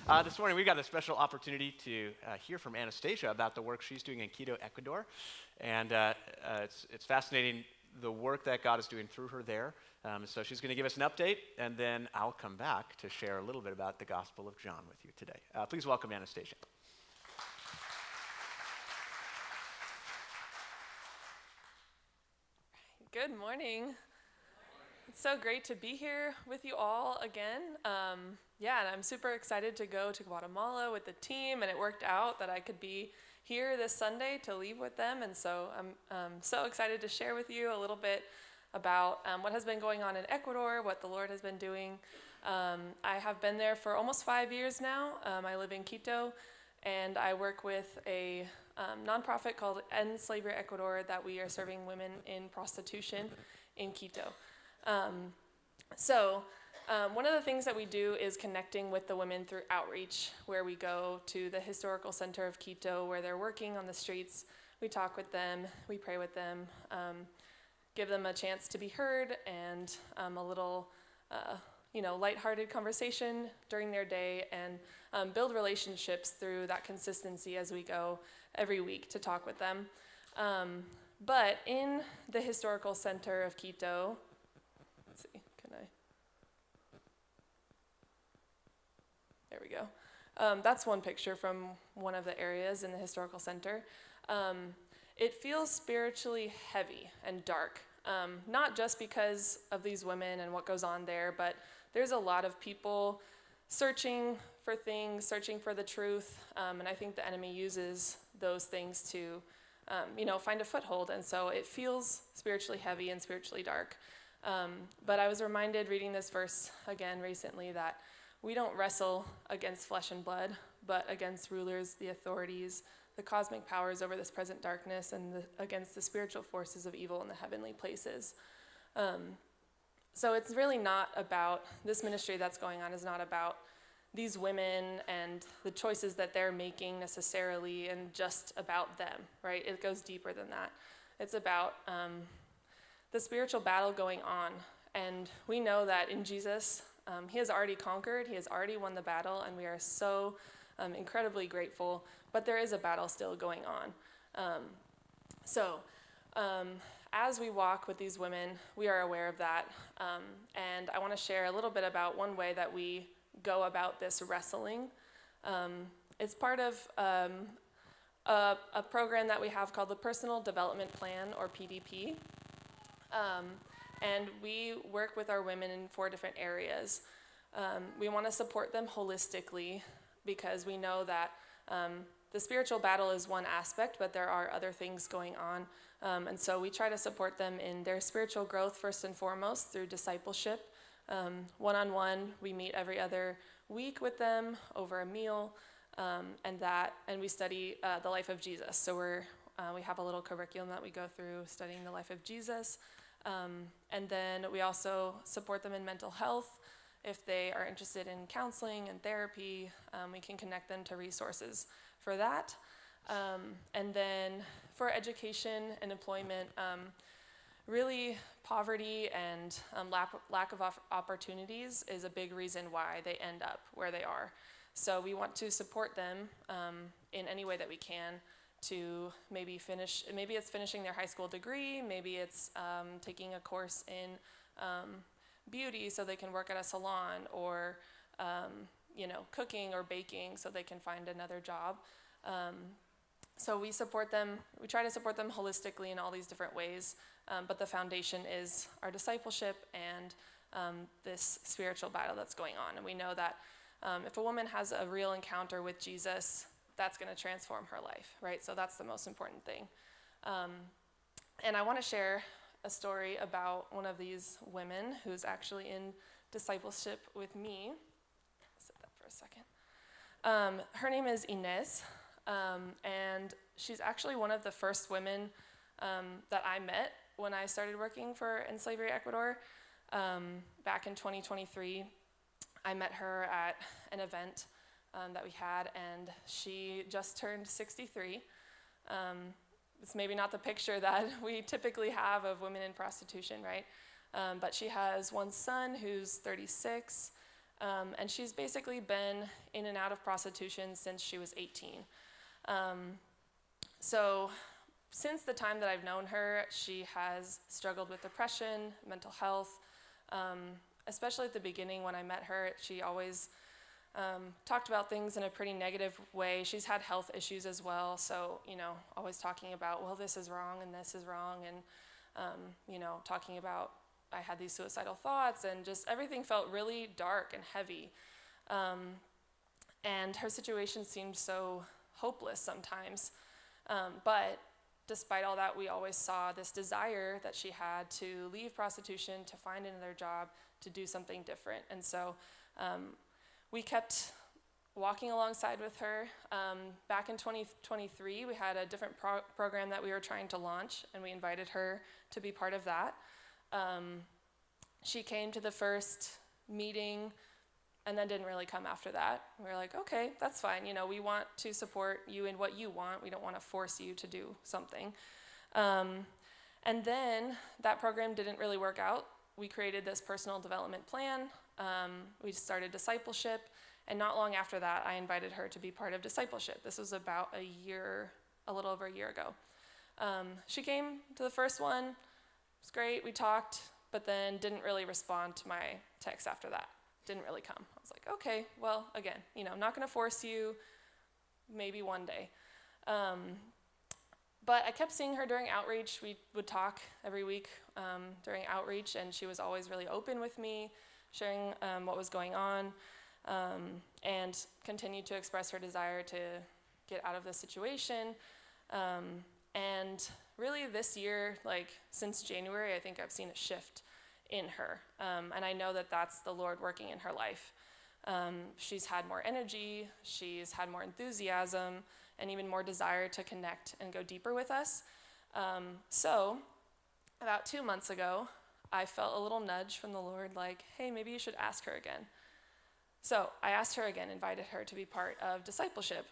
This morning we got a special opportunity to hear from Anastasia about the work she's doing in Quito, Ecuador. And it's fascinating the work that God is doing through her there. So she's going to give us an update, and then I'll come back to share a little bit about the Gospel of John with you today. Please welcome Anastasia. Good morning. It's so great to be here with you all again. And I'm super excited to go to Guatemala with the team, and it worked out that I could be here this Sunday to leave with them, and so I'm so excited to share with you a little bit about what has been going on in Ecuador, what the Lord has been doing. I have been there for almost 5 years now. I live in Quito, and I work with a nonprofit called End Slavery Ecuador that we are serving women in prostitution in Quito. One of the things that we do is connecting with the women through outreach, where we go to the historical center of Quito where they're working on the streets. We talk with them, we pray with them, give them a chance to be heard, and a little lighthearted conversation during their day, and build relationships through that consistency as we go every week to talk with them. But in the historical center of Quito, let's see, there we go. That's one picture from one of the areas in the historical center. It feels spiritually heavy and dark, not just because of these women and what goes on there, but there's a lot of people searching for things, searching for the truth, and I think the enemy uses those things to find a foothold, and so it feels spiritually heavy and spiritually dark. But I was reminded reading this verse again recently that we don't wrestle against flesh and blood, but against rulers, the authorities, the cosmic powers over this present darkness, and against the spiritual forces of evil in the heavenly places. So it's really not about, this ministry that's going on is not about these women and the choices that they're making necessarily and just about them, right? It goes deeper than that. It's about the spiritual battle going on. And we know that in Jesus, he has already conquered, he has already won the battle, and we are so incredibly grateful, but there is a battle still going on. As we walk with these women, we are aware of that, and I want to share a little bit about one way that we go about this wrestling. It's part of a program that we have called the Personal Development Plan, or PDP. And we work with our women in 4 different areas. We want to support them holistically because we know that the spiritual battle is one aspect, but there are other things going on. And so we try to support them in their spiritual growth first and foremost through discipleship. One-on-one, we meet every other week with them over a meal, and we study the life of Jesus. So we have a little curriculum that we go through studying the life of Jesus. And then we also support them in mental health. If they are interested in counseling and therapy, we can connect them to resources for that. And then for education and employment, really poverty and lack of opportunities is a big reason why they end up where they are. So we want to support them in any way that we can to maybe it's finishing their high school degree, maybe it's taking a course in beauty so they can work at a salon, or cooking or baking so they can find another job. So we try to support them holistically in all these different ways, but the foundation is our discipleship and this spiritual battle that's going on. And we know that if a woman has a real encounter with Jesus, that's going to transform her life, right? So that's the most important thing. And I want to share a story about one of these women who's actually in discipleship with me. I'll set that for a second. Her name is Inez, and she's actually one of the first women that I met when I started working for End Slavery Ecuador. Back in 2023, I met her at an event that we had, and she just turned 63. It's maybe not the picture that we typically have of women in prostitution, right? But she has one son who's 36, And she's basically been in and out of prostitution since she was 18. So since the time that I've known her, she has struggled with depression, mental health. Especially at the beginning when I met her, she always talked about things in a pretty negative way. She's had health issues as well, so, always talking about, well, this is wrong and this is wrong, and, talking about I had these suicidal thoughts, and just everything felt really dark and heavy. And her situation seemed so hopeless sometimes. But despite all that, we always saw this desire that she had to leave prostitution, to find another job, to do something different. And so we kept walking alongside with her. Back in 2023, we had a different program that we were trying to launch, and we invited her to be part of that. She came to the first meeting and then didn't really come after that. We were like, okay, that's fine. We want to support you in what you want. We don't want to force you to do something. And then that program didn't really work out. We created this personal development plan. We started discipleship. And not long after that, I invited her to be part of discipleship. This was about a little over a year ago. She came to the first one. It was great. We talked, but then didn't really respond to my text after that. Didn't really come. I was like, okay, well, again, I'm not going to force you. Maybe one day. But I kept seeing her during outreach. We would talk every week during outreach, and she was always really open with me, sharing what was going on, and continued to express her desire to get out of the situation. And really this year, since January, I think I've seen a shift in her. And I know that that's the Lord working in her life. She's had more energy, she's had more enthusiasm, and even more desire to connect and go deeper with us. So about 2 months ago, I felt a little nudge from the Lord, hey, maybe you should ask her again. So I asked her again, invited her to be part of discipleship.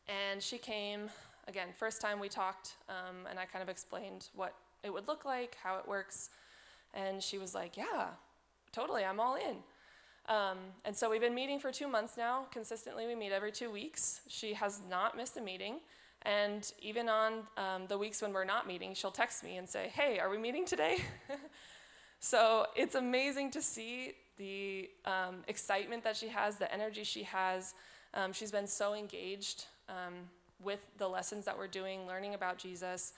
And she came, again, first time we talked, and I kind of explained what it would look like, how it works. And she was like, yeah, totally, I'm all in. And so we've been meeting for 2 months now. Consistently, we meet every 2 weeks. She has not missed a meeting. And even on the weeks when we're not meeting, she'll text me and say, hey, are we meeting today? So it's amazing to see the excitement that she has, the energy she has. She's been so engaged with the lessons that we're doing, learning about Jesus.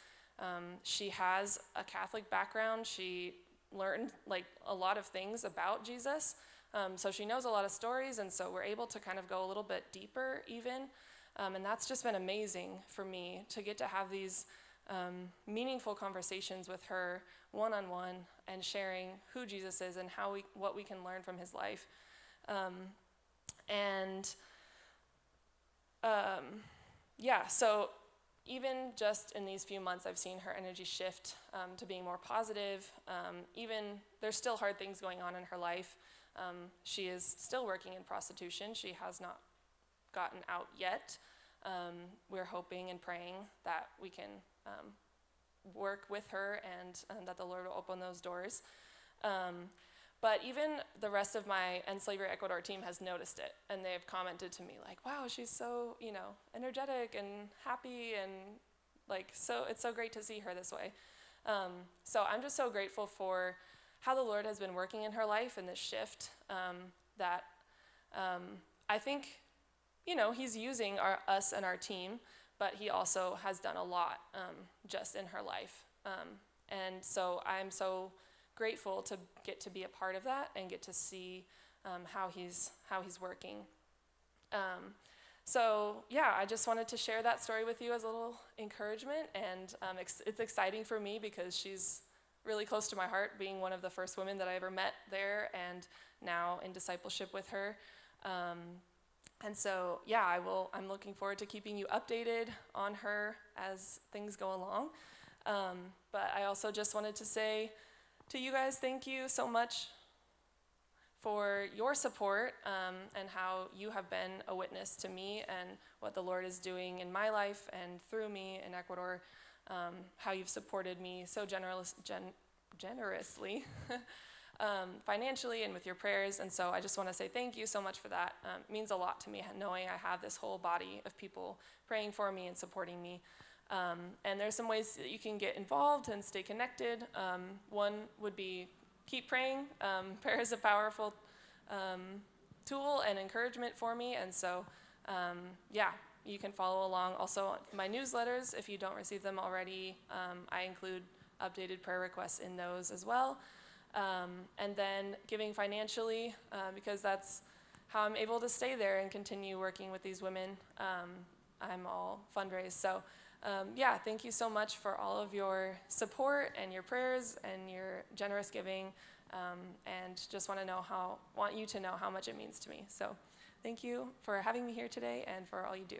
She has a Catholic background. She learned a lot of things about Jesus. So she knows a lot of stories, and so we're able to kind of go a little bit deeper even. And that's just been amazing for me to get to have these meaningful conversations with her one-on-one and sharing who Jesus is and what we can learn from his life. So even just in these few months, I've seen her energy shift to being more positive. Even there's still hard things going on in her life. She is still working in prostitution. She has not gotten out yet. We're hoping and praying that we can work with her and that the Lord will open those doors. But even the rest of my End Slavery Ecuador team has noticed it, and they've commented to me wow, she's so, energetic and happy, and so it's so great to see her this way. So I'm just so grateful for how the Lord has been working in her life and this shift that I think, he's using us and our team, but he also has done a lot just in her life. And so I'm so grateful to get to be a part of that and get to see how he's working. I just wanted to share that story with you as a little encouragement, and it's exciting for me because she's really close to my heart, being one of the first women that I ever met there, and now in discipleship with her. I'm looking forward to keeping you updated on her as things go along. But I also just wanted to say to you guys, thank you so much for your support and how you have been a witness to me and what the Lord is doing in my life and through me in Ecuador, how you've supported me so generously. financially and with your prayers. And so I just want to say thank you so much for that. It means a lot to me knowing I have this whole body of people praying for me and supporting me. And there's some ways that you can get involved and stay connected. One would be keep praying. Prayer is a powerful tool and encouragement for me. And so, yeah, you can follow along. Also, my newsletters, if you don't receive them already, I include updated prayer requests in those as well. And then giving financially, because that's how I'm able to stay there and continue working with these women. I'm all fundraised. So, yeah, thank you so much for all of your support and your prayers and your generous giving. And just want you to know how much it means to me. So, thank you for having me here today and for all you do.